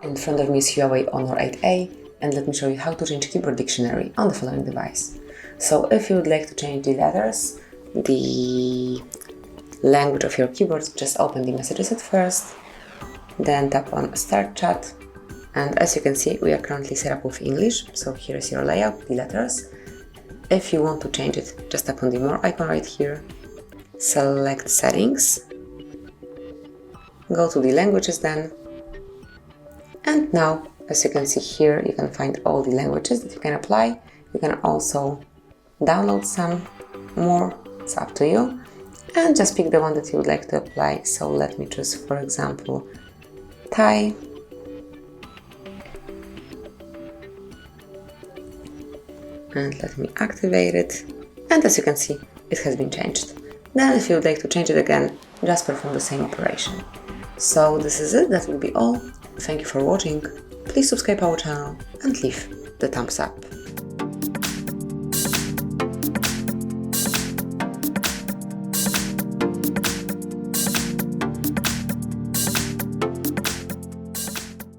In front of me is Huawei Honor 8A, and let me show you how to change keyboard dictionary on the following device. So if you would like to change the letters, the language of your keyboard, just open the messages at first, then tap on Start Chat, and as you can see, we are currently set up with English, so here is your layout, the letters. If you want to change it, just tap on the More icon right here, select Settings, go to the languages then, and now, as you can see here, you can find all the languages that you can apply. You can also download some more, it's up to you, and just pick the one that you would like to apply. So let me choose, for example, Thai, and let me activate it, and as you can see, it has been changed. Then if you would like to change it again, just perform the same operation. So this is it, that will be all. Thank you for watching, please subscribe our channel and leave the thumbs up.